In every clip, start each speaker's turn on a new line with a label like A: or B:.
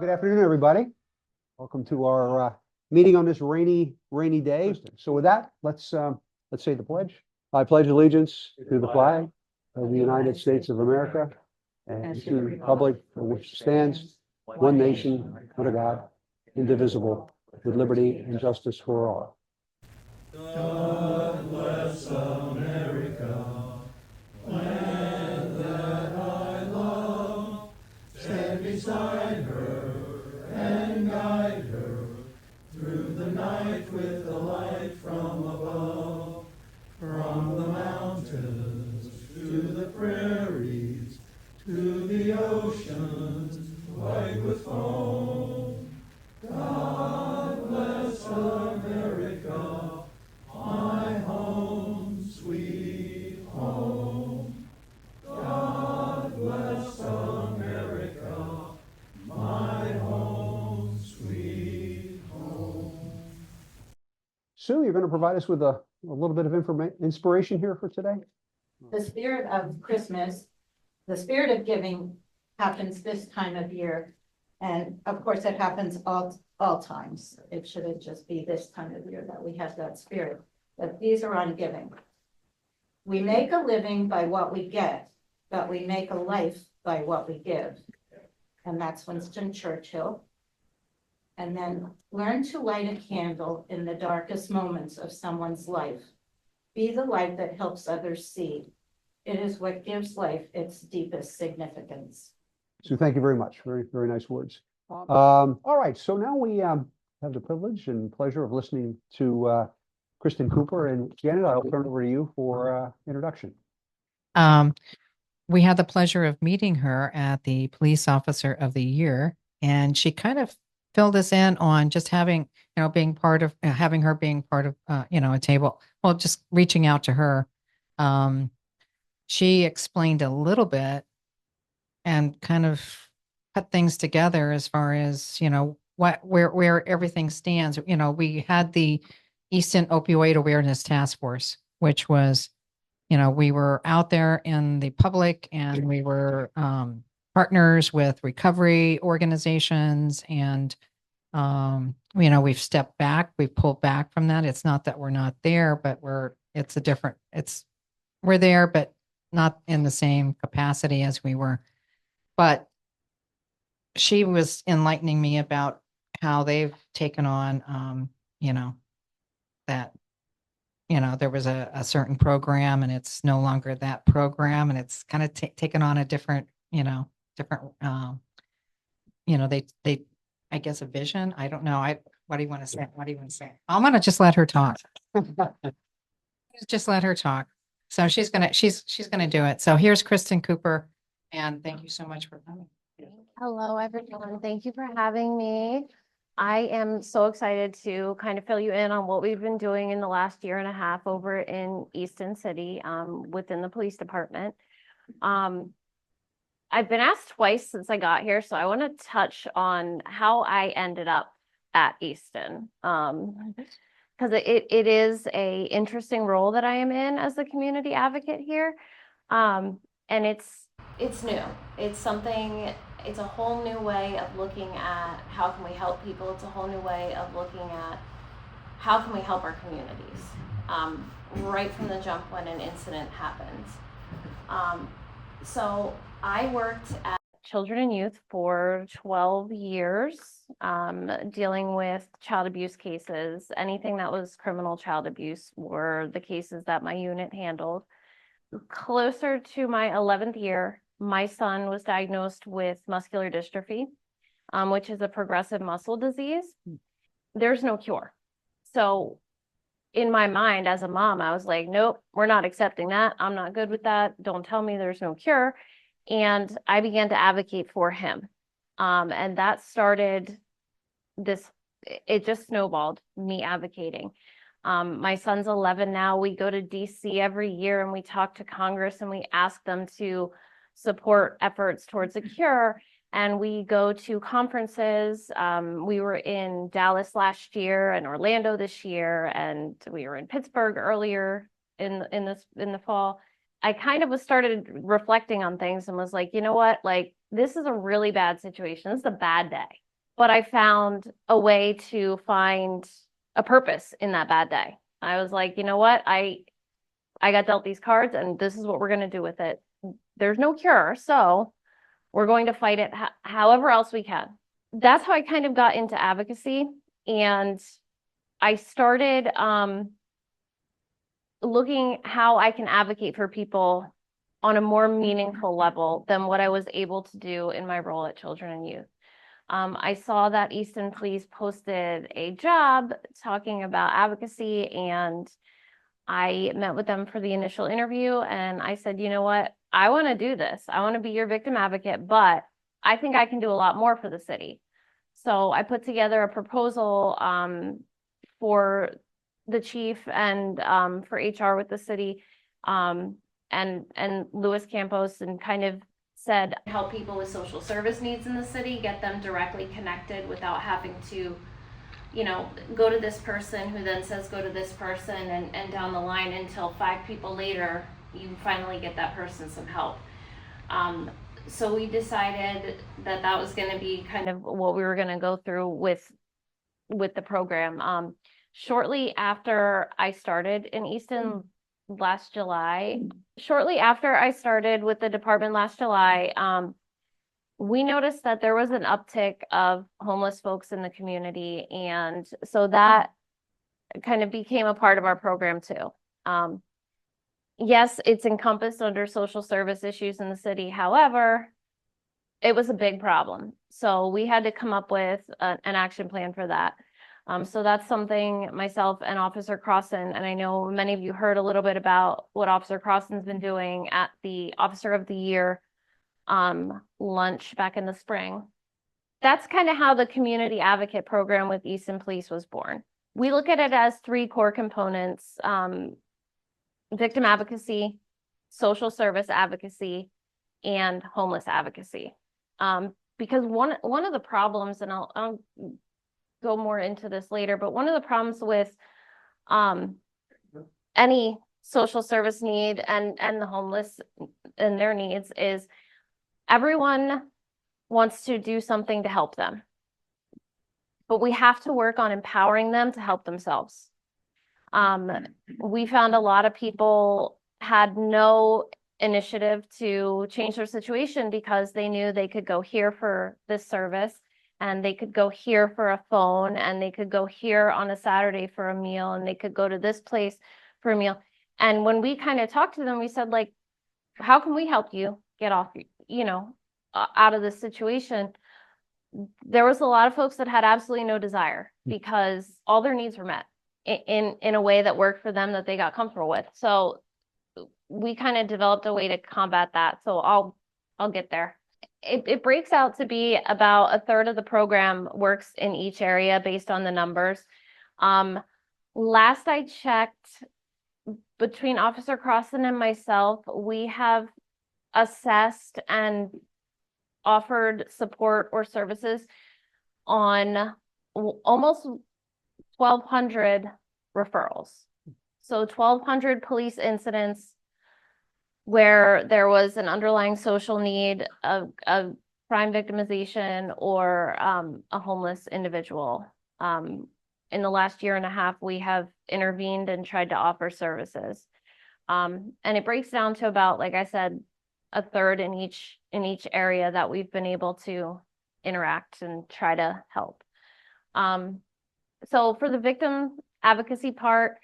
A: Good afternoon, everybody. Welcome to our meeting on this rainy day. So with that, let's say the pledge. I pledge allegiance to the flag of the United States of America and to the republic for which it stands, one nation, under God, indivisible, with liberty and justice for all.
B: God bless America, land that I love. Stand beside her and guide her through the night with the light from above. From the mountains to the prairies, to the oceans white with foam. God bless America, my home, sweet home. God bless America, my home, sweet home.
A: Sue, you're going to provide us with a little bit of inspiration here for today.
C: The spirit of Christmas, the spirit of giving happens this time of year. And of course, it happens all times. It shouldn't just be this time of year that we have that spirit. But these are on giving. We make a living by what we get, but we make a life by what we give. And that's Winston Churchill. And then learn to light a candle in the darkest moments of someone's life. Be the light that helps others see. It is what gives life its deepest significance.
A: So thank you very much. Very, very nice words. All right. So now we have the privilege and pleasure of listening to Kristen Cooper. And Janet, I'll turn it over to you for introduction.
D: We had the pleasure of meeting her at the Police Officer of the Year, and she kind of filled us in on just having, being part of, having her being part of, a table. Well, just reaching out to her. She explained a little bit and kind of put things together as far as, where everything stands. We had the Easton Opioid Awareness Task Force, which was, we were out there in the public and we were partners with recovery organizations and, we've stepped back, we've pulled back from that. It's not that we're not there, but we're there, but not in the same capacity as we were. But she was enlightening me about how they've taken on, that, there was a certain program and it's no longer that program and it's kind of taken on a different, they, I guess, a vision. I don't know. What do you want to say? What do you want to say? I'm going to just let her talk. Just let her talk. So she's going to do it. So here's Kristen Cooper. And thank you so much for coming.
E: Hello, everyone. Thank you for having me. I am so excited to kind of fill you in on what we've been doing in the last year and a half over in Easton City within the police department. I've been asked twice since I got here, so I want to touch on how I ended up at Easton. Because it is a interesting role that I am in as the community advocate here. And it's new. It's a whole new way of looking at how can we help people. It's a whole new way of looking at how can we help our communities right from the jump when an incident happens. So I worked at Children and Youth for 12 years, dealing with child abuse cases. Anything that was criminal child abuse were the cases that my unit handled. Closer to my 11th year, my son was diagnosed with muscular dystrophy, which is a progressive muscle disease. There's no cure. So in my mind as a mom, I was like, nope, we're not accepting that. I'm not good with that. Don't tell me there's no cure. And I began to advocate for him. And that started it just snowballed, me advocating. My son's 11 now. We go to DC every year and we talk to Congress and we ask them to support efforts towards a cure. And we go to conferences. We were in Dallas last year and Orlando this year, and we were in Pittsburgh earlier in the fall. I kind of started reflecting on things and was like, you know what, like, this is a really bad situation. This is a bad day. but I found a way to find a purpose in that bad day. I was like, you know what? I got dealt these cards and this is what we're going to do with it. There's no cure. So we're going to fight it however else we can. That's how I kind of got into advocacy. And I started looking how I can advocate for people on a more meaningful level than what I was able to do in my role at Children and Youth. I saw that Easton Police posted a job talking about advocacy, and I met with them for the initial interview, and I said, you know what, I want to do this. I want to be your victim advocate, but I think I can do a lot more for the city. So I put together a proposal for the chief and for HR with the city and Louis Campos, and kind of said help people with social service needs in the city, get them directly connected without having to, you know, go to this person who then says go to this person, and down the line until 5 people later you finally get that person some help. So we decided that that was going to be kind of what we were going to go through with the program. Shortly after I started in Easton last July, shortly after I started with the department last July, we noticed that there was an uptick of homeless folks in the community. And so that kind of became a part of our program too. Yes, it's encompassed under social service issues in the city. However, it was a big problem. So we had to come up with an action plan for that. So that's something myself and Officer Crossan, and I know many of you heard a little bit about what Officer Crossan's been doing at the Officer of the Year lunch back in the spring. That's kind of how the Community Advocate Program with Easton Police was born. We look at it as 3 core components: victim advocacy, social service advocacy, and homeless advocacy. Because one of the problems, and I'll go more into this later, but one of the problems with any social service need and the homeless and their needs is everyone wants to do something to help them, but we have to work on empowering them to help themselves. We found a lot of people had no initiative to change their situation because they knew they could go here for this service, and they could go here for a phone, and they could go here on a Saturday for a meal, and they could go to this place for a meal. And when we kind of talked to them, we said, like, how can we help you get off, you know, out of this situation? There was a lot of folks that had absolutely no desire because all their needs were met in a way that worked for them, that they got comfortable with. So we kind of developed a way to combat that. So I'll get there. It breaks out to be about a third of the program works in each area based on the numbers. Last I checked, between Officer Crossan and myself, we have assessed and offered support or services on almost 1,200 referrals. So 1,200 police incidents where there was an underlying social need of crime victimization or a homeless individual. In the last year and a half, we have intervened and tried to offer services. And it breaks down to about, like I said, a third in each area that we've been able to interact and try to help. So for the victim advocacy part,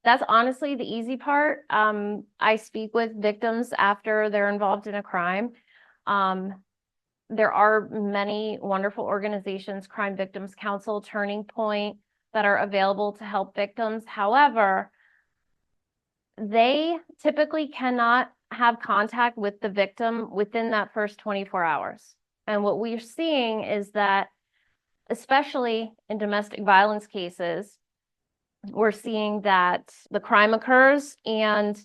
E: that's honestly the easy part. I speak with victims after they're involved in a crime. There are many wonderful organizations, Crime Victims Council, Turning Point, that are available to help victims. However, they typically cannot have contact with the victim within that first 24 hours. And what we're seeing is that, especially in domestic violence cases, we're seeing that the crime occurs and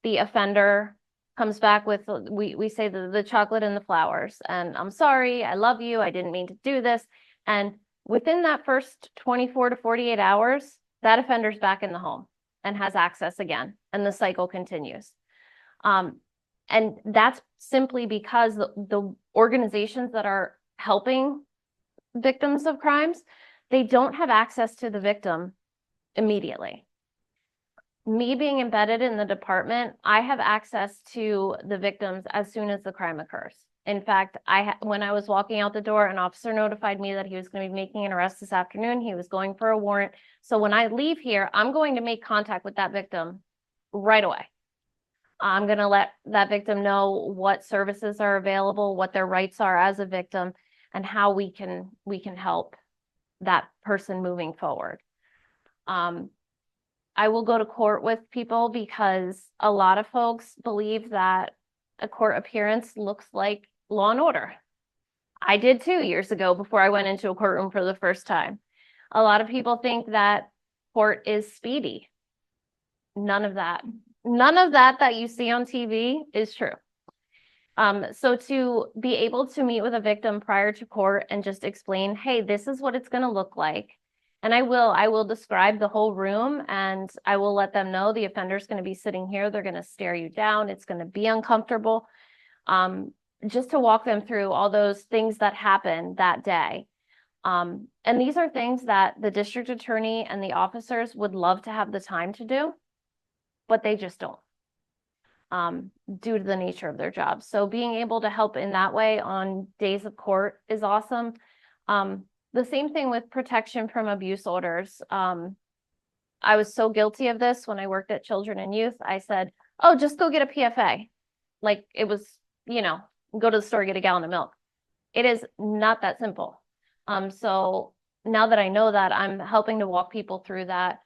E: the offender comes back with, we say the chocolate and the flowers, and I'm sorry, I love you, I didn't mean to do this. And within that first 24 to 48 hours, that offender's back in the home and has access again, and the cycle continues. And that's simply because the organizations that are helping victims of crimes, they don't have access to the victim immediately. Me being embedded in the department, I have access to the victims as soon as the crime occurs. In fact, when I was walking out the door, an officer notified me that he was going to be making an arrest this afternoon. He was going for a warrant. So when I leave here, I'm going to make contact with that victim right away. I'm going to let that victim know what services are available, what their rights are as a victim, and how we can help that person moving forward. I will go to court with people because a lot of folks believe that a court appearance looks like Law and Order. I did too years ago before I went into a courtroom for the first time. A lot of people think that court is speedy. None of that. None of that you see on TV is true. So to be able to meet with a victim prior to court and just explain, hey, this is what it's going to look like. And I will describe the whole room, and I will let them know the offender's going to be sitting here. They're going to stare you down. It's going to be uncomfortable. Just to walk them through all those things that happen that day. And these are things that the district attorney and the officers would love to have the time to do, but they just don't, due to the nature of their job. So being able to help in that way on days of court is awesome. The same thing with protection from abuse orders. I was so guilty of this when I worked at Children and Youth. I said, oh, just go get a PFA. Like it was, go to the store, get a gallon of milk. It is not that simple. So now that I know that, I'm helping to walk people through that,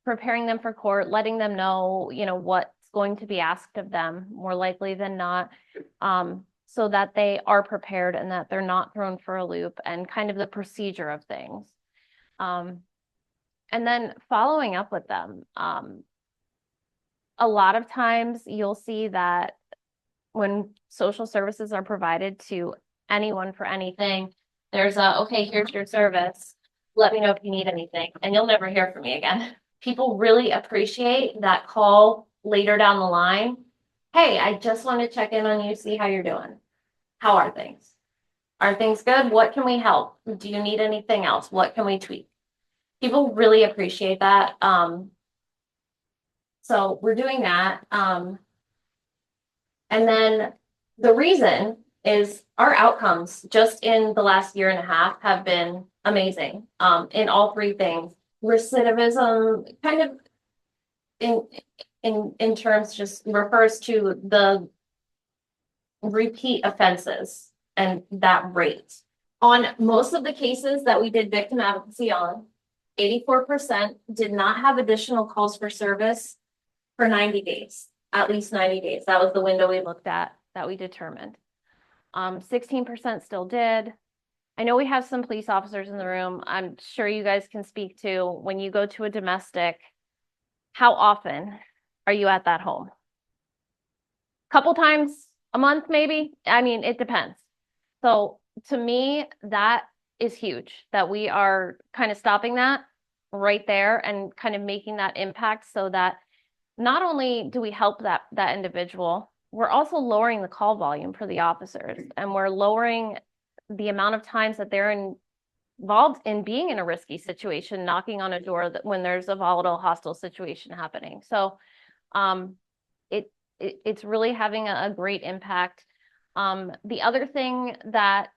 E: preparing them for court, letting them know, what's going to be asked of them more likely than not, so that they are prepared and that they're not thrown for a loop, and kind of the procedure of things. And then following up with them. A lot of times you'll see that when social services are provided to anyone for anything, there's okay, here's your service. Let me know if you need anything, and you'll never hear from me again. People really appreciate that call later down the line. Hey, I just want to check in on you, see how you're doing. How are things? Are things good? What can we help? Do you need anything else? What can we tweak? People really appreciate that. So we're doing that. And then the reason is our outcomes just in the last year and a half have been amazing, in all three things. Recidivism kind of in terms just refers to the repeat offenses and that rate. On most of the cases that we did victim advocacy on, 84% did not have additional calls for service for 90 days, at least 90 days. That was the window we looked at that we determined. 16% still did. I know we have some police officers in the room. I'm sure you guys can speak to when you go to a domestic, how often are you at that home? Couple times a month, maybe? I mean, it depends. So to me, that is huge that we are kind of stopping that right there and kind of making that impact so that not only do we help that individual, we're also lowering the call volume for the officers, and we're lowering the amount of times that they're involved in being in a risky situation, knocking on a door when there's a volatile, hostile situation happening. So it's really having a great impact. The other thing that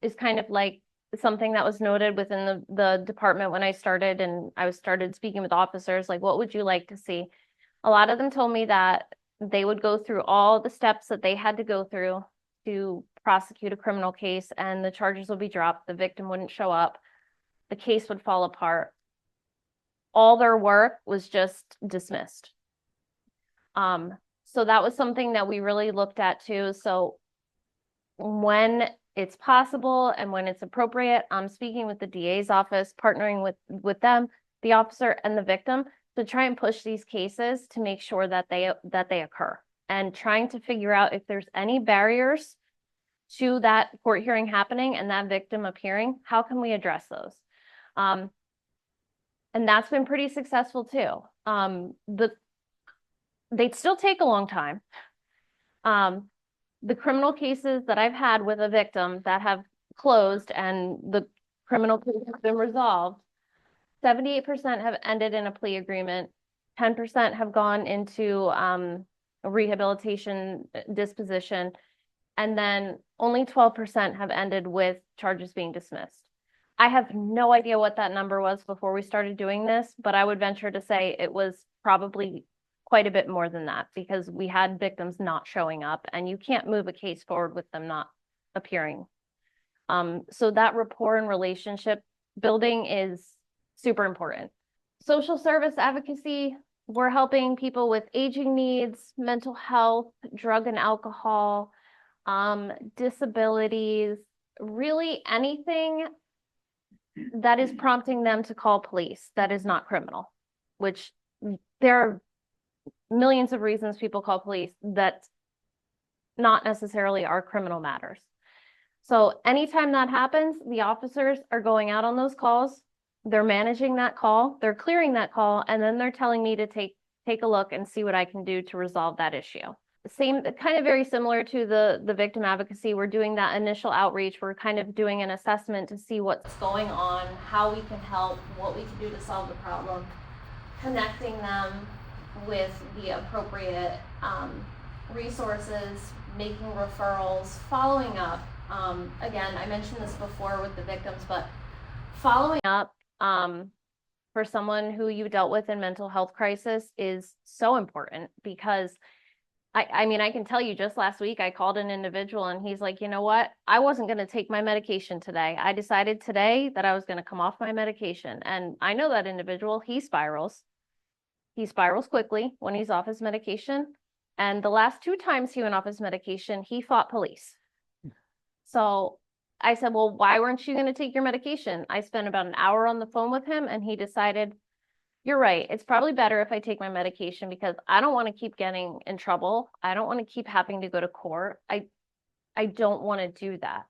E: is kind of like something that was noted within the department when I started, and I started speaking with officers, like, what would you like to see? A lot of them told me that they would go through all the steps that they had to go through to prosecute a criminal case, and the charges would be dropped, the victim wouldn't show up, the case would fall apart. All their work was just dismissed. So that was something that we really looked at too. So when it's possible and when it's appropriate, I'm speaking with the DA's office, partnering with them, the officer and the victim, to try and push these cases to make sure that they occur, and trying to figure out if there's any barriers to that court hearing happening and that victim appearing. How can we address those? And that's been pretty successful too. They'd still take a long time. The criminal cases that I've had with a victim that have closed and the criminal case has been resolved, 78% have ended in a plea agreement, 10% have gone into a rehabilitation disposition, and then only 12% have ended with charges being dismissed. I have no idea what that number was before we started doing this, but I would venture to say it was probably quite a bit more than that because we had victims not showing up and you can't move a case forward with them not appearing. So that rapport and relationship building is super important. Social service advocacy, we're helping people with aging needs, mental health, drug and alcohol, disabilities, really anything that is prompting them to call police that is not criminal, which there are millions of reasons people call police that not necessarily are criminal matters. So anytime that happens, the officers are going out on those calls, they're managing that call, they're clearing that call, and then they're telling me to take a look and see what I can do to resolve that issue. Same, kind of very similar to the victim advocacy. We're doing that initial outreach. We're kind of doing an assessment to see what's going on, how we can help, what we can do to solve the problem, connecting them with the appropriate resources, making referrals, following up. Again, I mentioned this before with the victims, but following up for someone who you dealt with in mental health crisis is so important because I mean, I can tell you just last week, I called an individual and he's like, you know what? I wasn't going to take my medication today. I decided today that I was going to come off my medication. And I know that individual, he spirals. He spirals quickly when he's off his medication. And the last 2 times he went off his medication, he fought police. So I said, well, why weren't you going to take your medication? I spent about an hour on the phone with him and he decided, you're right. It's probably better if I take my medication because I don't want to keep getting in trouble. I don't want to keep having to go to court. I don't want to do that.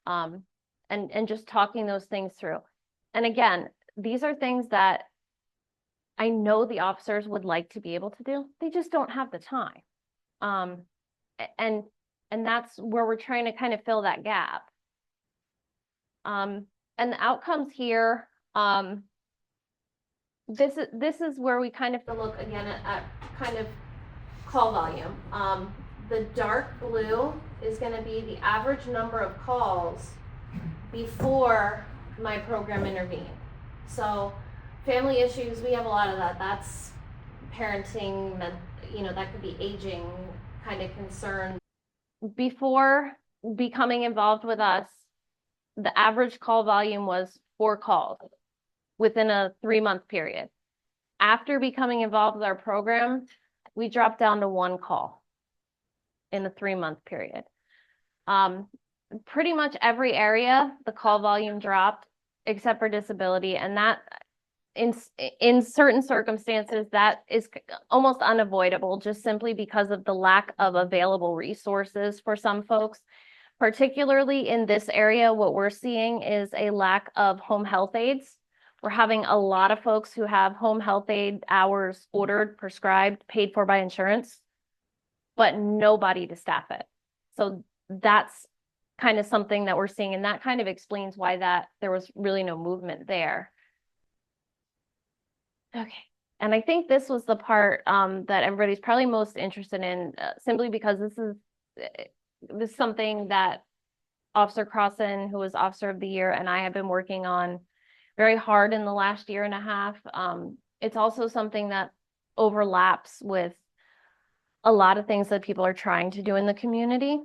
E: And just talking those things through. And again, these are things that I know the officers would like to be able to do. They just don't have the time. And that's where we're trying to kind of fill that gap. And the outcomes here, this is where we kind of look again at kind of call volume. The dark blue is going to be the average number of calls before my program intervened. So family issues, we have a lot of that. That's parenting, you know, that could be aging kind of concern. Before becoming involved with us, the average call volume was 4 calls within a 3-month period. After becoming involved with our program, we dropped down to 1 call in a 3-month period. Pretty much every area, the call volume dropped except for disability. And that in certain circumstances, that is almost unavoidable just simply because of the lack of available resources for some folks. Particularly in this area, what we're seeing is a lack of home health aides. We're having a lot of folks who have home health aid hours ordered, prescribed, paid for by insurance, but nobody to staff it. So that's kind of something that we're seeing, and that kind of explains why there was really no movement there. Okay, and I think this was the part that everybody's probably most interested in, simply because this is something that Officer Crossan, who was Officer of the Year, and I have been working on very hard in the last 1.5 years. It's also something that overlaps with a lot of things that people are trying to do in the community.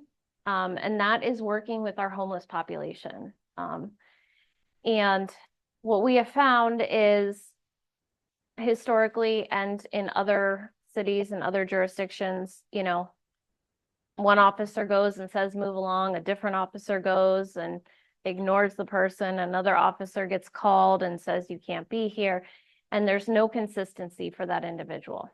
E: And that is working with our homeless population. And what we have found is historically and in other cities and other jurisdictions, you know, one officer goes and says, move along, a different officer goes and ignores the person, another officer gets called and says, you can't be here. And there's no consistency for that individual.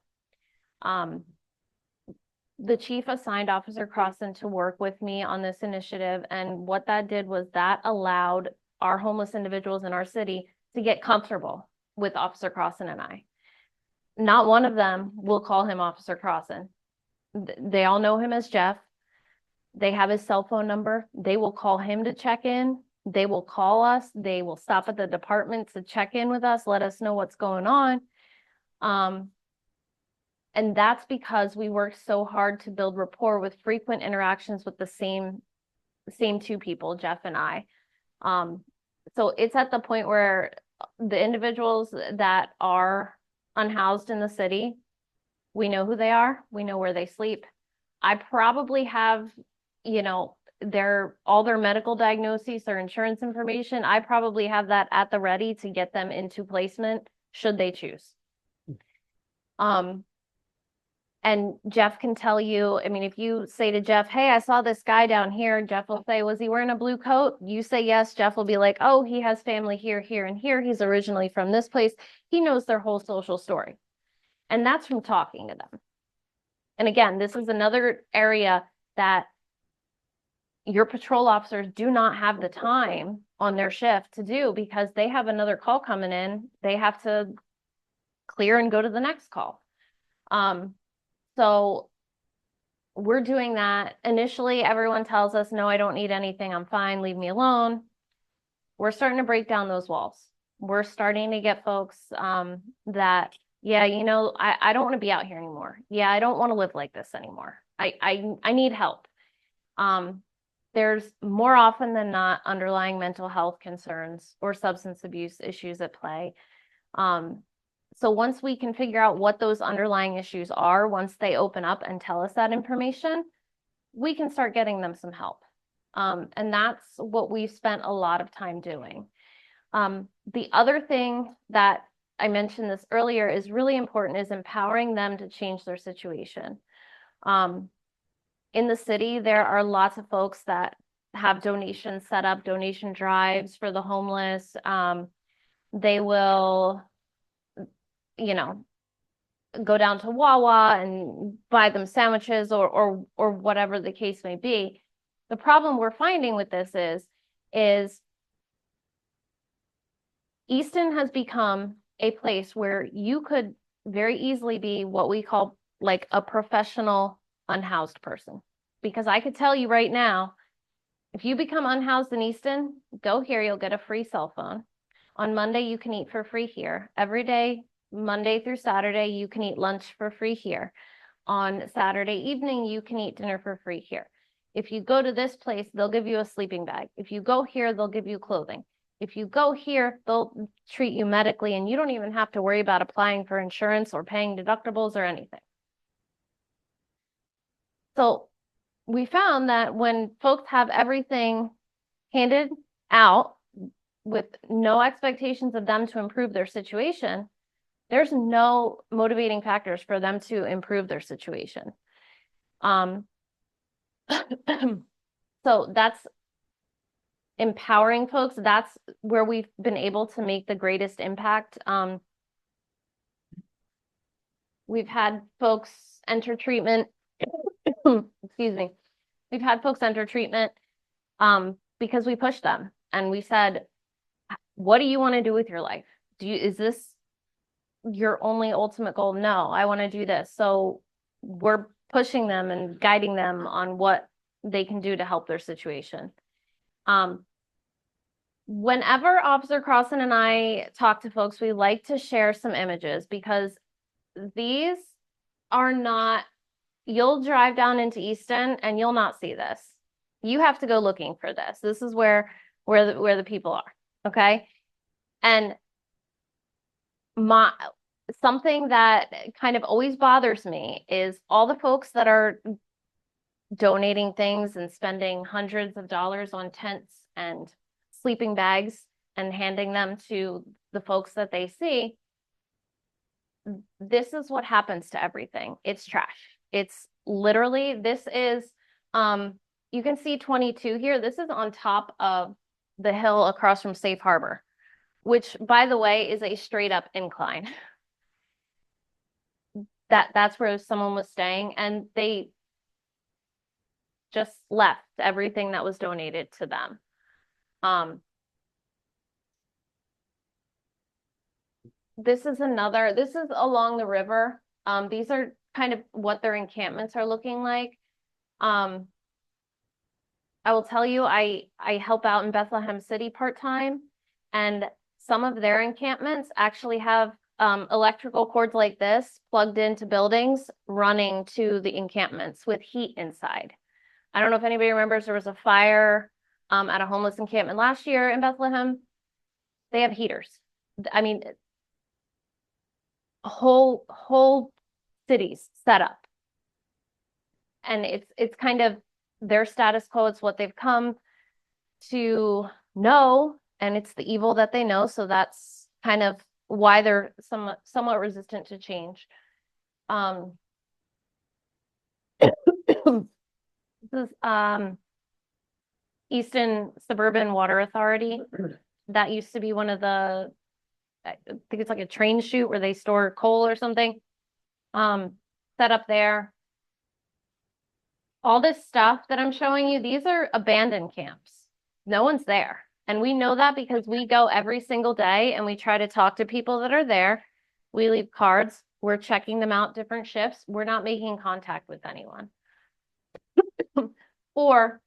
E: The chief assigned Officer Crossan to work with me on this initiative. And what that did was that allowed our homeless individuals in our city to get comfortable with Officer Crossan and I. Not one of them will call him Officer Crossan. They all know him as Jeff. They have his cell phone number. They will call him to check in. They will call us, they will stop at the department to check in with us, let us know what's going on. And that's because we work so hard to build rapport with frequent interactions with the same two people, Jeff and I. So it's at the point where the individuals that are unhoused in the city, we know who they are, we know where they sleep. I probably have, you know, all their medical diagnoses, their insurance information. I probably have that at the ready to get them into placement should they choose. And Jeff can tell you, I mean, if you say to Jeff, hey, I saw this guy down here, Jeff will say, was he wearing a blue coat? You say yes, Jeff will be like, oh, he has family here, here, and here. He's originally from this place. He knows their whole social story. And that's from talking to them. And again, this is another area that your patrol officers do not have the time on their shift to do because they have another call coming in. They have to clear and go to the next call. So we're doing that. Initially, everyone tells us, no, I don't need anything. I'm fine. Leave me alone. We're starting to break down those walls. We're starting to get folks that, yeah, you know, I don't want to be out here anymore. Yeah, I don't want to live like this anymore. I need help. There's more often than not underlying mental health concerns or substance abuse issues at play. So once we can figure out what those underlying issues are, once they open up and tell us that information, we can start getting them some help. And that's what we've spent a lot of time doing. The other thing that I mentioned this earlier is really important is empowering them to change their situation. In the city, there are lots of folks that have donations set up, donation drives for the homeless. They will, you know, go down to Wawa and buy them sandwiches or whatever the case may be. The problem we're finding with this is Easton has become a place where you could very easily be what we call like a professional unhoused person. Because I could tell you right now, if you become unhoused in Easton, go here, you'll get a free cell phone. On Monday, you can eat for free here. Every day, Monday through Saturday, you can eat lunch for free here. On Saturday evening, you can eat dinner for free here. If you go to this place, they'll give you a sleeping bag. If you go here, they'll give you clothing. If you go here, they'll treat you medically, and you don't even have to worry about applying for insurance or paying deductibles or anything. So we found that when folks have everything handed out with no expectations of them to improve their situation, there's no motivating factors for them to improve their situation. So that's empowering folks. That's where we've been able to make the greatest impact. We've had folks enter treatment. Excuse me. We've had folks enter treatment because we pushed them and we said, what do you want to do with your life? Is this your only ultimate goal? No, I want to do this. So we're pushing them and guiding them on what they can do to help their situation. Whenever Officer Crossan and I talk to folks, we like to share some images because these are not, you'll drive down into Easton and you'll not see this. You have to go looking for this. This is where the people are. Okay. And something that kind of always bothers me is all the folks that are donating things and spending hundreds of dollars on tents and sleeping bags and handing them to the folks that they see. This is what happens to everything. It's trash. It's literally, this is, you can see 22 here. This is on top of the hill across from Safe Harbor, which, by the way, is a straight up incline. That's where someone was staying, and they just left everything that was donated to them. This is along the river. These are kind of what their encampments are looking like. I I will tell you, I help out in Bethlehem City part-time, and some of their encampments actually have electrical cords like this plugged into buildings running to the encampments with heat inside. I don't know if anybody remembers, there was a fire at a homeless encampment last year in Bethlehem. They have heaters. I mean, whole cities set up. And it's kind of their status quo. It's what they've come to know, and it's the evil that they know. So that's kind of why they're somewhat resistant to change. This is Easton Suburban Water Authority. That used to be one of the, I think it's like a train chute where they store coal or something. Set up there. All this stuff that I'm showing you, these are abandoned camps. No one's there. And we know that because we go every single day and we try to talk to people that are there. We leave cards. We're checking them out different shifts. We're not making contact with anyone. Or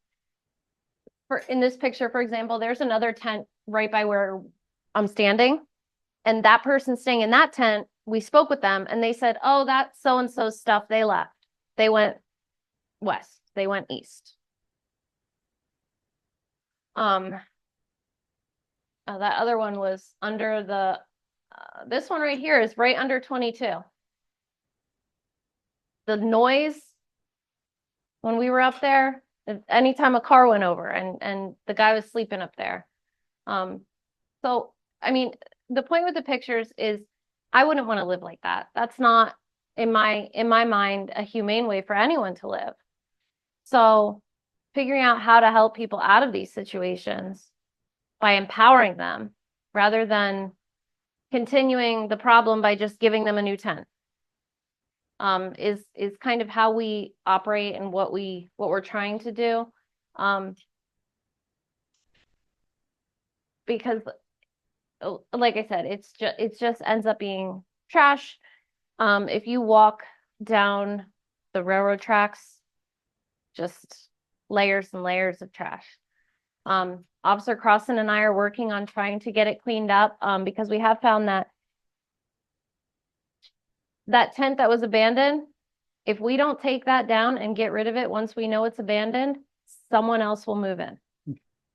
E: in this picture, for example, there's another tent right by where I'm standing. And that person staying in that tent, we spoke with them and they said, oh, that's so-and-so stuff. They left. They went west. They went east. That other one was under the, this one right here is right under 22. The noise when we were up there, anytime a car went over and the guy was sleeping up there. So, I mean, the point with the pictures is I wouldn't want to live like that. That's not in my mind a humane way for anyone to live. So figuring out how to help people out of these situations by empowering them rather than continuing the problem by just giving them a new tent is kind of how we operate and what we're trying to do. Because like I said, it just ends up being trash. If you walk down the railroad tracks, just layers and layers of trash. Officer Crossan and I are working on trying to get it cleaned up because we have found that tent that was abandoned, if we don't take that down and get rid of it once we know it's abandoned, someone else will move in.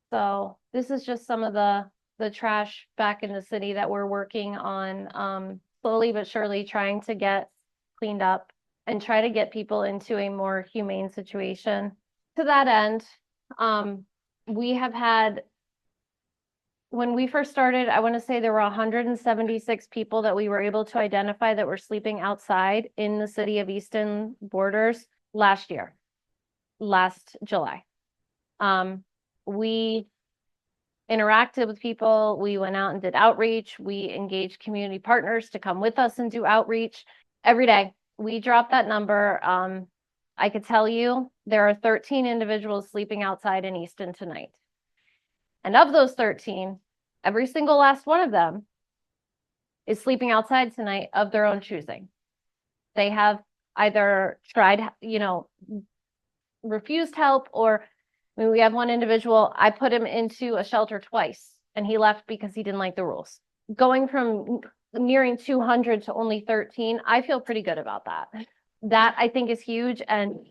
E: So this is just some of the trash back in the city that we're working on slowly but surely trying to get cleaned up and try to get people into a more humane situation. To that end, we have had, when we first started, I want to say there were 176 people that we were able to identify that were sleeping outside in the city of Easton borders last July. We interacted with people. We went out and did outreach. We engaged community partners to come with us and do outreach every day. We dropped that number. I could tell you there are 13 individuals sleeping outside in Easton tonight. And of those 13, every single last one of them is sleeping outside tonight of their own choosing. They have either tried, refused help, or I mean, we have one individual, I put him into a shelter twice and he left because he didn't like the rules. Going from nearing 200 to only 13, I feel pretty good about that. That I think is huge. And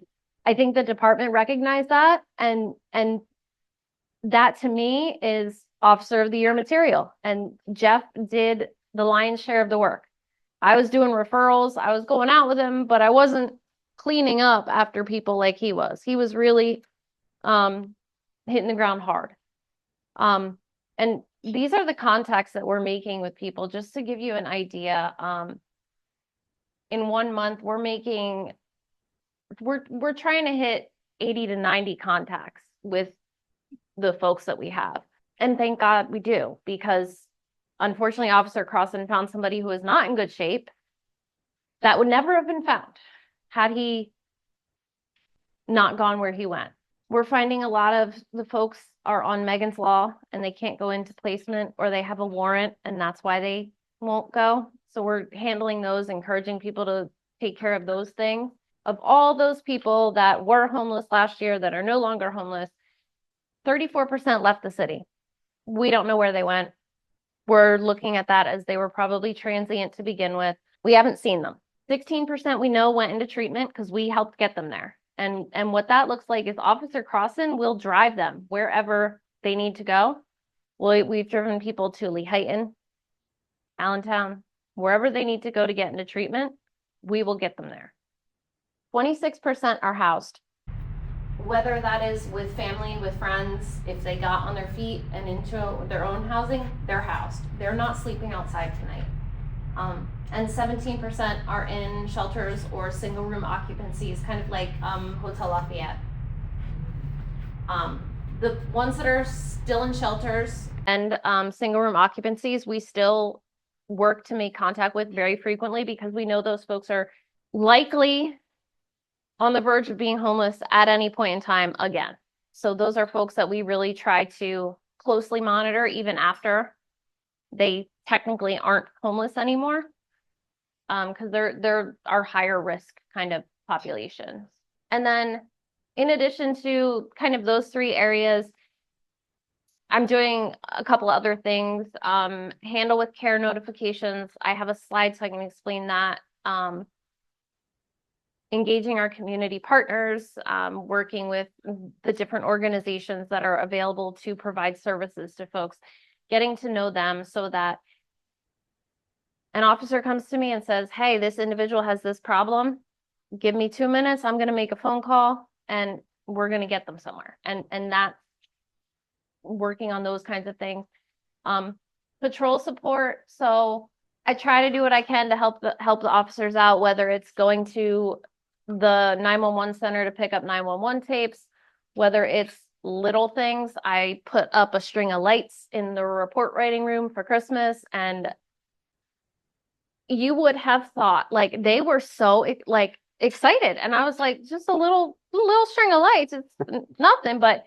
E: I think the department recognized that. And that to me is Officer of the Year material. And Jeff did the lion's share of the work. I was doing referrals. I was going out with him, but I wasn't cleaning up after people like he was. He was really hitting the ground hard. And these are the contacts that we're making with people, just to give you an idea. In 1 month, we're trying to hit 80 to 90 contacts with the folks that we have. And thank God we do, because unfortunately, Officer Crossan found somebody who is not in good shape that would never have been found had he not gone where he went. We're finding a lot of the folks are on Megan's Law and they can't go into placement, or they have a warrant and that's why they won't go. So we're handling those, encouraging people to take care of those things. Of all those people that were homeless last year that are no longer homeless, 34% left the city. We don't know where they went. We're looking at that as they were probably transient to begin with. We haven't seen them. 16% we know went into treatment because we helped get them there. And what that looks like is Officer Crossan will drive them wherever they need to go. We've driven people to Lehighton, Allentown, wherever they need to go to get into treatment, we will get them there. 26% are housed. Whether that is with family, with friends, if they got on their feet and into their own housing, they're housed. They're not sleeping outside tonight. And 17% are in shelters or single room occupancies, kind of like Hotel Lafayette. The ones that are still in shelters and single room occupancies, we still work to make contact with very frequently because we know those folks are likely on the verge of being homeless at any point in time again. So those are folks that we really try to closely monitor even after they technically aren't homeless anymore, because they're our higher risk kind of populations. And then in addition to kind of those three areas, I'm doing a couple other things. Handle with care notifications. I have a slide so I can explain that. Engaging our community partners, working with the different organizations that are available to provide services to folks, getting to know them so that an officer comes to me and says, hey, this individual has this problem. Give me 2 minutes. I'm going to make a phone call and we're going to get them somewhere. And that's working on those kinds of things. Patrol support. So I try to do what I can to help the officers out, whether it's going to the 911 center to pick up 911 tapes, whether it's little things. I put up a string of lights in the report writing room for Christmas, and you would have thought like they were so like excited, and I was like, just a little string of lights, it's nothing, but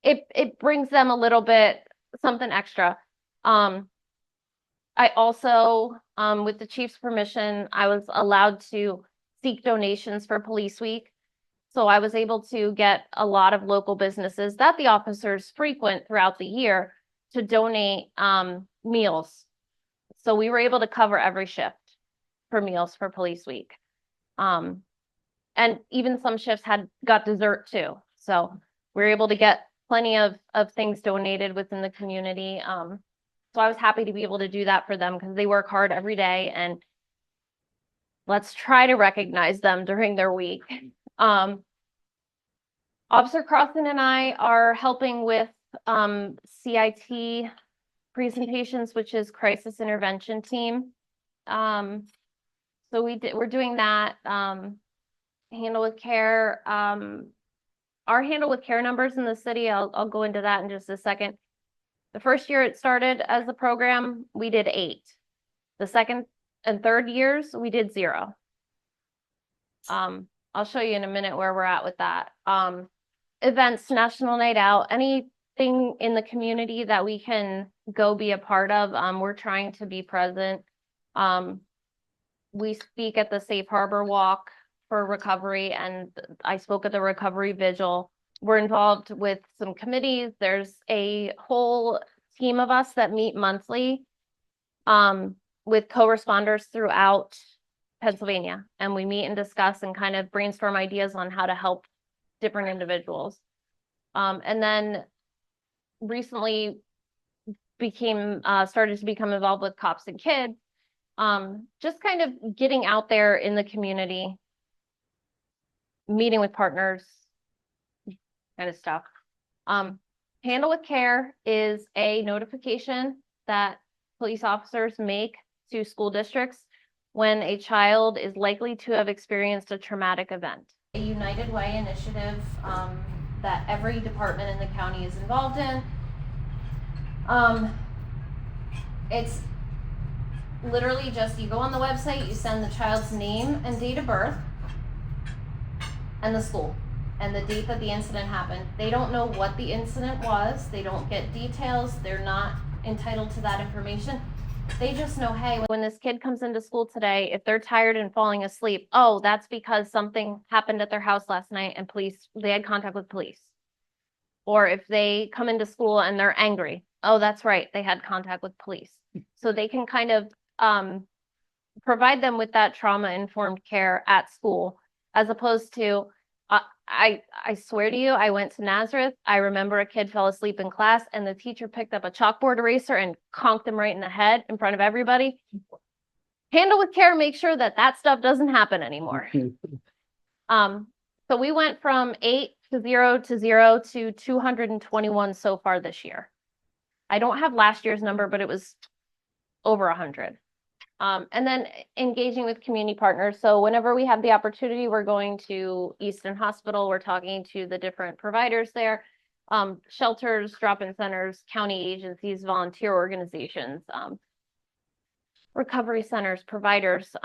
E: it brings them a little bit something extra. I also, with the chief's permission, I was allowed to seek donations for Police Week. So I was able to get a lot of local businesses that the officers frequent throughout the year to donate meals. So we were able to cover every shift for meals for Police Week. And even some shifts got dessert too. So we were able to get plenty of things donated within the community. So I was happy to be able to do that for them because they work hard every day, and let's try to recognize them during their week. Officer Crossan and I are helping with CIT presentations, which is Crisis Intervention Team. So we're doing that. Handle with care. Our handle with care numbers in the city, I'll go into that in just a second. The first year it started as a program, we did 8. The second and third years, we did 0. I'll show you in a minute where we're at with that. Events, National Night Out, anything in the community that we can go be a part of, we're trying to be present. We speak at the Safe Harbor Walk for recovery, and I spoke at the Recovery Vigil. We're involved with some committees. There's a whole team of us that meet monthly with co-responders throughout Pennsylvania. And we meet and discuss and kind of brainstorm ideas on how to help different individuals. And then recently started to become involved with Cops and Kids. Just kind of getting out there in the community, meeting with partners, kind of stuff. Handle with Care is a notification that police officers make to school districts when a child is likely to have experienced a traumatic event. A United Way initiative that every department in the county is involved in. It's literally just, you go on the website, you send the child's name and date of birth and the school and the date that the incident happened. They don't know what the incident was. They don't get details. They're not entitled to that information. They just know, hey, when this kid comes into school today, if they're tired and falling asleep, oh, that's because something happened at their house last night and they had contact with police. Or if they come into school and they're angry, oh, that's right, they had contact with police. So they can kind of provide them with that trauma-informed care at school, as opposed to, I swear to you, I went to Nazareth. I remember a kid fell asleep in class and the teacher picked up a chalkboard eraser and conked him right in the head in front of everybody. Handle with care, make sure that that stuff doesn't happen anymore. So we went from 8 to 0 to 0 to 221 so far this year. I don't have last year's number, but it was over 100. And then engaging with community partners. So whenever we have the opportunity, we're going to Easton Hospital. We're talking to the different providers there, shelters, drop-in centers, county agencies, volunteer organizations, recovery centers, providers.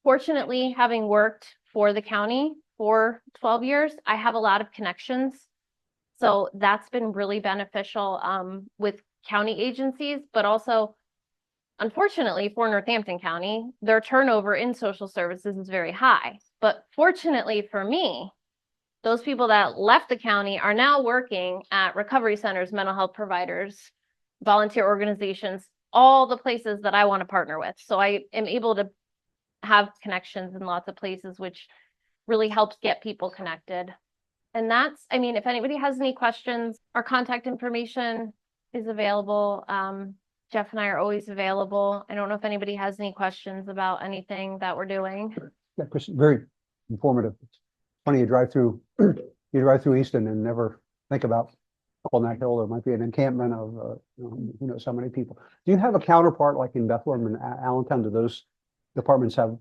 E: Fortunately, having worked for the county for 12 years, I have a lot of connections. So that's been really beneficial with county agencies, but also, unfortunately, for Northampton County, their turnover in social services is very high. But fortunately for me, those people that left the county are now working at recovery centers, mental health providers, volunteer organizations, all the places that I want to partner with. So I am able to have connections in lots of places, which really helps get people connected. And that's, I mean, if anybody has any questions, our contact information is available. Jeff and I are always available. I don't know if anybody has any questions about anything that we're doing.
A: Yeah, Chris, very informative. It's funny, you drive through Easton and never think about up on that hill, there might be an encampment of, so many people. Do you have a counterpart like in Bethlehem and Allentown? Do those departments have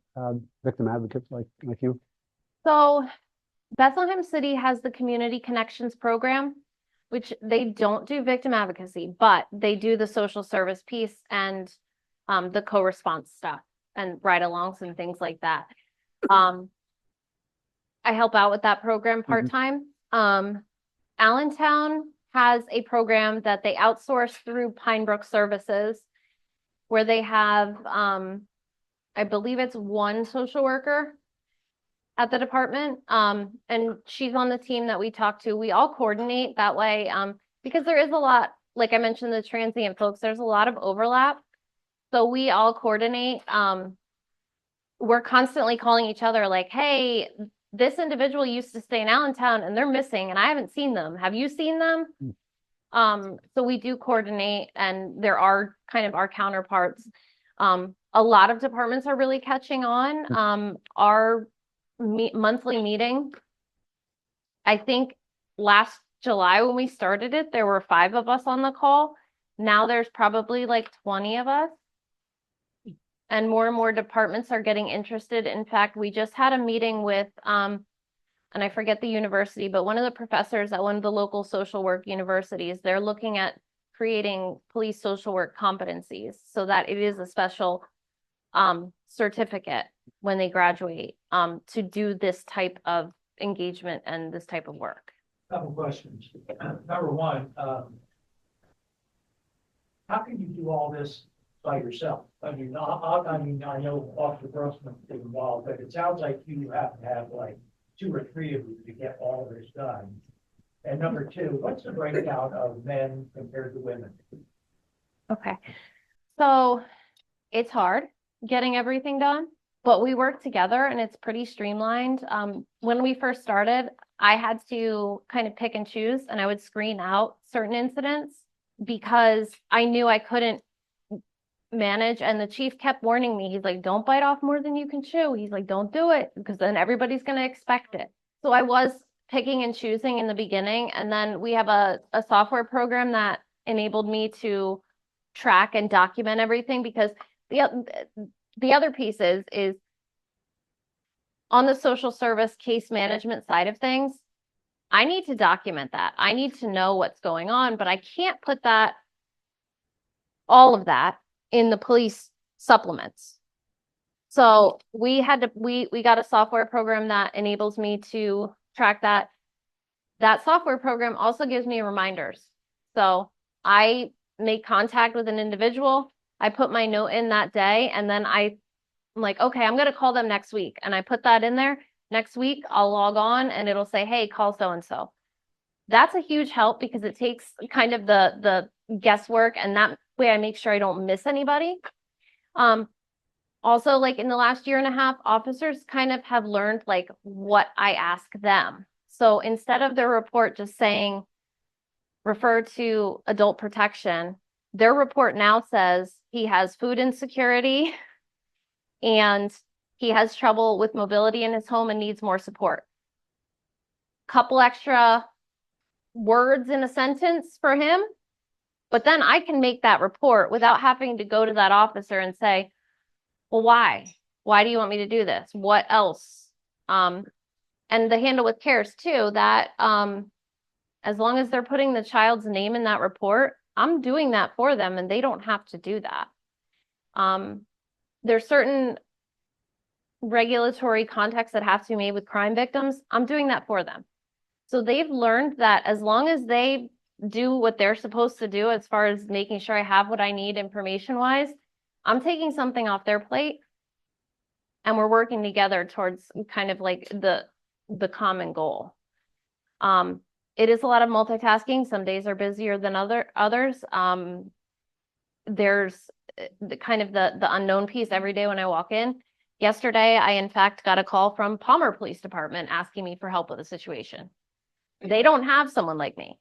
A: victim advocates like you?
E: So Bethlehem City has the Community Connections Program, which they don't do victim advocacy, but they do the social service piece and the co-response stuff and ride-alongs and things like that. I help out with that program part-time. Allentown has a program that they outsource through Pinebrook Services, where they have, I believe it's one social worker at the department, and she's on the team that we talk to. We all coordinate that way, because there is a lot, like I mentioned, the transient folks, there's a lot of overlap. So we all coordinate. We're constantly calling each other like, hey, this individual used to stay in Allentown and they're missing and I haven't seen them. Have you seen them? So we do coordinate, and there are kind of our counterparts. A lot of departments are really catching on. Our monthly meeting, I think last July when we started it, there were 5 of us on the call. Now there's probably like 20 of us, and more departments are getting interested. In fact, we just had a meeting with and I forget the university, but one of the professors at one of the local social work universities, they're looking at creating police social work competencies so that it is a special certificate when they graduate to do this type of engagement and this type of work.
B: Couple questions. Number one, how can you do all this by yourself? I mean, I know Officer Grossman is involved, but it sounds like you have to have like 2 or 3 of you to get all of this done. And number 2, what's the breakdown of men compared to women?
E: Okay, so it's hard getting everything done, but we work together and it's pretty streamlined. When we first started, I had to kind of pick and choose, and I would screen out certain incidents because I knew I couldn't manage, and the chief kept warning me. He's like, don't bite off more than you can chew. He's like, don't do it, because then everybody's going to expect it. So I was picking and choosing in the beginning, and then we have a software program that enabled me to track and document everything, because the other piece is on the social service case management side of things, I need to document that. I need to know what's going on, but I can't put all of that in the police supplements. So we got a software program that enables me to track that. That software program also gives me reminders. So I make contact with an individual, I put my note in that day, and then I'm like, okay, I'm going to call them next week. And I put that in there. Next week, I'll log on and it'll say, hey, call so-and-so. That's a huge help because it takes kind of the guesswork, and that way I make sure I don't miss anybody. Also, like in the last year and a half, officers kind of have learned like what I ask them. So instead of their report just saying, refer to adult protection, their report now says he has food insecurity and he has trouble with mobility in his home and needs more support. Couple extra words in a sentence for him, but then I can make that report without having to go to that officer and say, well, why? Why do you want me to do this? What else? And the handle with cares too, that as long as they're putting the child's name in that report, I'm doing that for them and they don't have to do that. There's certain regulatory contexts that have to be made with crime victims. I'm doing that for them. So they've learned that as long as they do what they're supposed to do as far as making sure I have what I need information-wise, I'm taking something off their plate and we're working together towards kind of like the common goal. It is a lot of multitasking. Some days are busier than others. There's the kind of the unknown piece every day when I walk in. Yesterday, I in fact got a call from Palmer Police Department asking me for help with a situation. They don't have someone like me.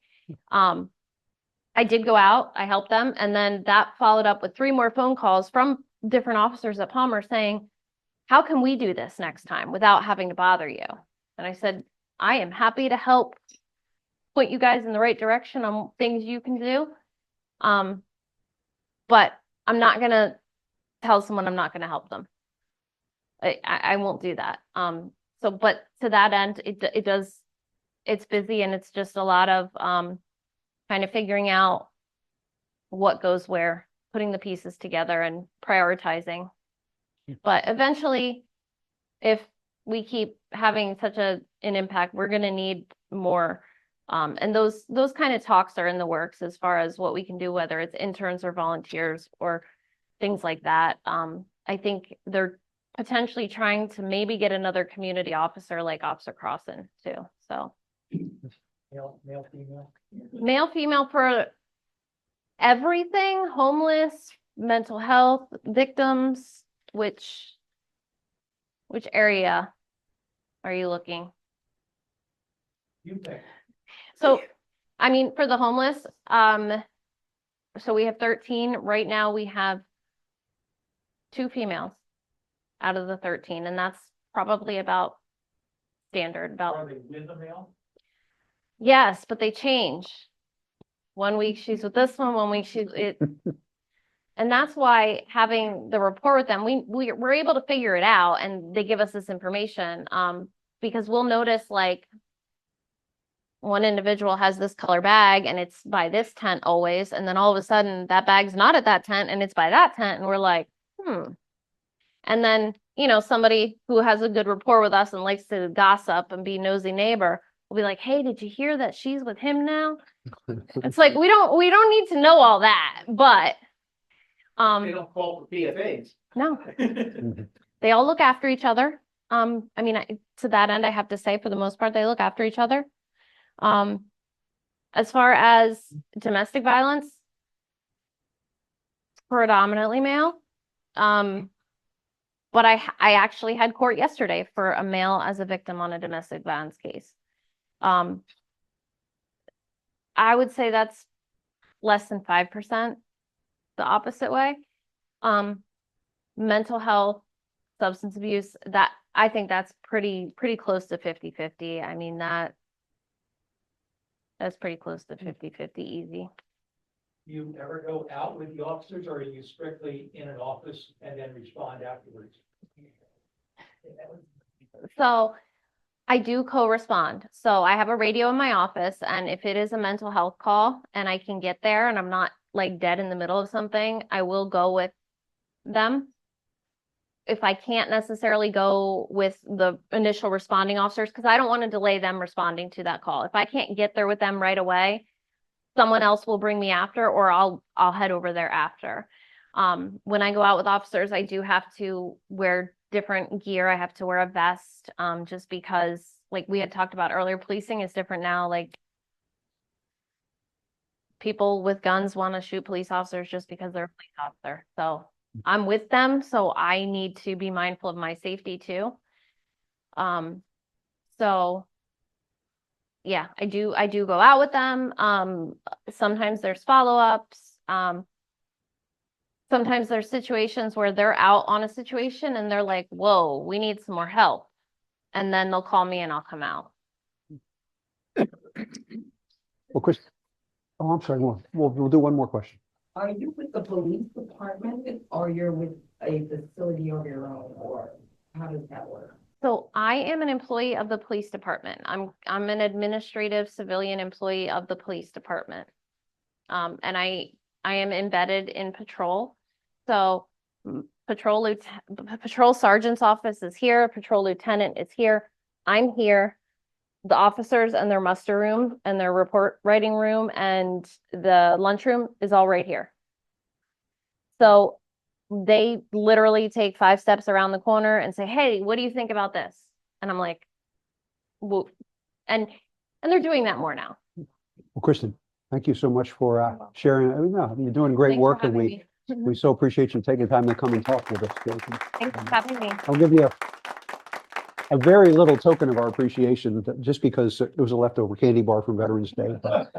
E: I did go out, I helped them, and then that followed up with 3 more phone calls from different officers at Palmer saying, how can we do this next time without having to bother you? And I said, I am happy to help point you guys in the right direction on things you can do. But I'm not going to tell someone I'm not going to help them. I won't do that. So, but to that end, it's busy and it's just a lot of kind of figuring out what goes where, putting the pieces together and prioritizing. But eventually, if we keep having such an impact, we're going to need more. And those kind of talks are in the works as far as what we can do, whether it's interns or volunteers or things like that. I think they're potentially trying to maybe get another community officer like Officer Crossan too. So
B: Male, female.
E: male, female for everything, homeless, mental health, victims, which area are you looking?
B: You pick.
E: So, I mean, for the homeless, so we have 13. Right now we have 2 females out of the 13, and that's probably about standard.
B: Are they with a male?
E: Yes, but they change. 1 week she's with this one week she's it. And that's why having the rapport with them, we're able to figure it out, and they give us this information. Because we'll notice like one individual has this color bag and it's by this tent always, and then all of a sudden that bag's not at that tent and it's by that tent, and we're like, And then, somebody who has a good rapport with us and likes to gossip and be nosy neighbor will be like, hey, did you hear that she's with him now? It's like, we don't need to know all that, but
B: They don't call for PFAs.
E: no, they all look after each other. I mean, to that end, I have to say, for the most part, they look after each other. As far as domestic violence, predominantly male. But I actually had court yesterday for a male as a victim on a domestic violence case. I would say that's less than 5%, the opposite way. Mental health, substance abuse, that I think that's pretty close to 50-50. I mean, that's pretty close to 50-50 easy.
B: You ever go out with the officers, or are you strictly in an office and then respond afterwards?
E: So I do co-respond. So I have a radio in my office, and if it is a mental health call and I can get there and I'm not like dead in the middle of something, I will go with them. If I can't necessarily go with the initial responding officers, because I don't want to delay them responding to that call. If I can't get there with them right away, someone else will bring me after, or I'll head over there after. When I go out with officers, I do have to wear different gear. I have to wear a vest, just because, like we had talked about earlier, policing is different now. Like people with guns want to shoot police officers just because they're a police officer. So I'm with them, so I need to be mindful of my safety too. So yeah, I do go out with them. Sometimes there's follow-ups. Sometimes there's situations where they're out on a situation and they're like, whoa, we need some more help. And then they'll call me and I'll come out.
A: Well, Chris, oh, I'm sorry, we'll do one more question.
F: Are you with the police department or you're with a facility of your own, or how does that work?
E: So I am an employee of the police department. I'm an administrative civilian employee of the police department. And I am embedded in patrol. So patrol sergeant's office is here, patrol lieutenant is here. I'm here. The officers and their muster room and their report writing room and the lunchroom is all right here. So they literally take 5 steps around the corner and say, hey, what do you think about this? And I'm like, whoa. And they're doing that more now.
A: Well, Kristen, thank you so much for sharing. No, you're doing great
E: Thanks for
A: work, and
E: having
A: we
E: me.
A: so appreciate you taking time to come and talk with us.
E: Thanks for having me.
A: I'll give you a very little token of our appreciation, just because it was a leftover candy bar from Veterans Day. But